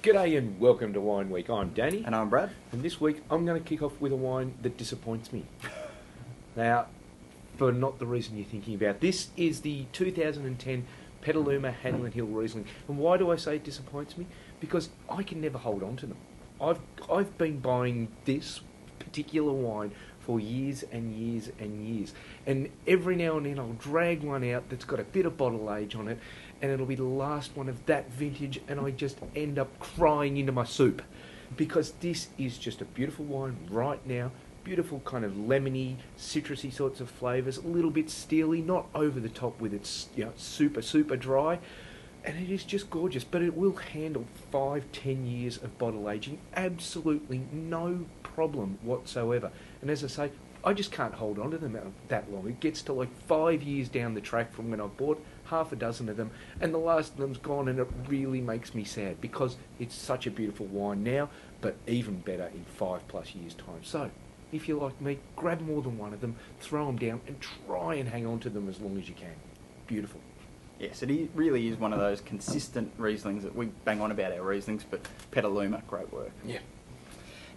G'day and welcome to Wine Week. I'm Danny. And I'm Brad. And this week I'm going to kick off with a wine that disappoints me. Now, for not the reason you're thinking about. This is the 2010 Petaluma Hanlin Hill Riesling. And why do I say it disappoints me? Because I can never hold on to them. I've been buying this particular wine for years and years and years. And every now and then I'll drag one out that's got a bit of bottle age on it, and it'll be the last one of that vintage, and I just end up crying into my soup. Because this is just a beautiful wine right now. Beautiful kind of lemony, citrusy sorts of flavours, a little bit steely, not over the top with its super dry. And it is just gorgeous, but it will handle 5-10 years of bottle aging, absolutely no problem whatsoever. And as I say, I just can't hold on to them that long. It gets to like 5 years down the track from when I bought half a dozen of them, and the last of them's gone, and it really makes me sad because it's such a beautiful wine now, but even better in 5+ years' time. So, if you're like me, grab more than one of them, throw them down, and try and hang on to them as long as you can. Beautiful. Yes, it really is one of those consistent Rieslings that we bang on about our Rieslings, but Petaluma, great work. Yeah.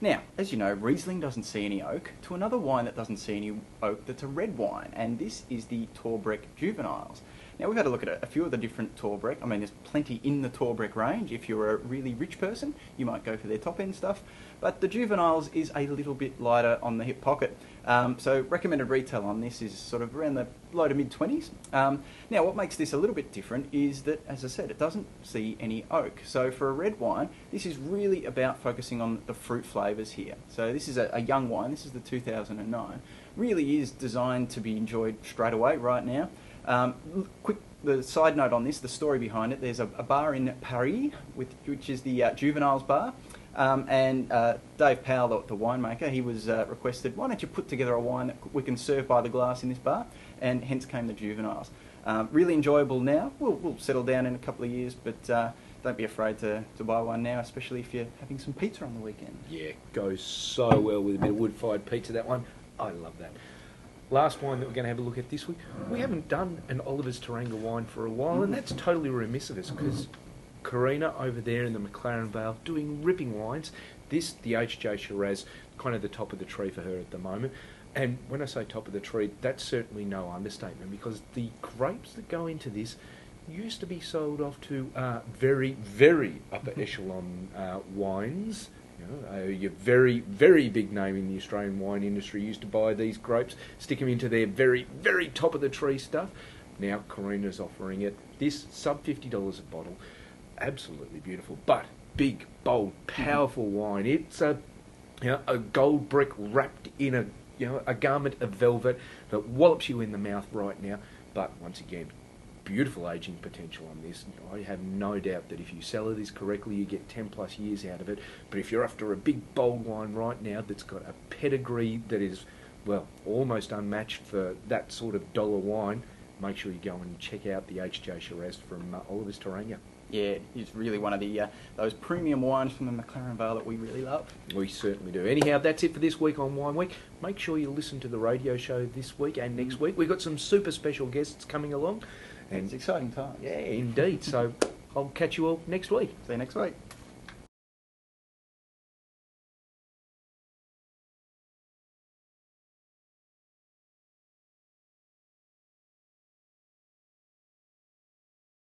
Now, as you know, Riesling doesn't see any oak, to another wine that doesn't see any oak that's a red wine, and this is the Torbreck Juveniles. Now, we've had a look at a few of the different Torbreck. I mean, there's plenty in the Torbreck range. If you're a really rich person, you might go for their top-end stuff. But the Juveniles is a little bit lighter on the hip pocket. So recommended retail on this is sort of around the low to mid-20s. Now, what makes this a little bit different is that, as I said, it doesn't see any oak. So for a red wine, this is really about focusing on the fruit flavours here. So this is a young wine. This is the 2009. Really is designed to be enjoyed straight away right now. The side note on this, the story behind it, there's a bar in Paris, which is the Juveniles bar, and Dave Powell, the winemaker, he was requested, why don't you put together a wine that we can serve by the glass in this bar, and hence came the Juveniles. Really enjoyable now. We'll settle down in a couple of years, but don't be afraid to buy one now, especially if you're having some pizza on the weekend. Yeah, goes so well with a bit of wood-fired pizza, that one. I love that. Last wine that we're going to have a look at this week. We haven't done an Oliver's Taranga wine for a while, and that's totally remiss of us because Karina over there in the McLaren Vale doing ripping wines. This, the HJ Shiraz, kind of the top of the tree for her at the moment. And when I say top of the tree, that's certainly no understatement because the grapes that go into this used to be sold off to very, very upper echelon wines. Your very, very big name in the Australian wine industry used to buy these grapes, stick them into their very, very top of the tree stuff. Now Karina's offering it. This sub $50 a bottle, absolutely beautiful, but big, bold, powerful wine. It's a gold brick wrapped in a garment of velvet that wallops you in the mouth right now. But once again, beautiful aging potential on this. I have no doubt that if you cellar this correctly, you get 10+ years out of it. But if you're after a big, bold wine right now that's got a pedigree that is, well, almost unmatched for that sort of dollar wine, make sure you go and check out the HJ Shiraz from Oliver's Taranga. Yeah, it's really one of the those premium wines from the McLaren Vale that we really love. We certainly do. Anyhow, that's it for this week on Wine Week. Make sure you listen to the radio show this week and next week. We've got some super special guests coming along. And it's exciting times. Yeah, indeed. So I'll catch you all next week. See you next week.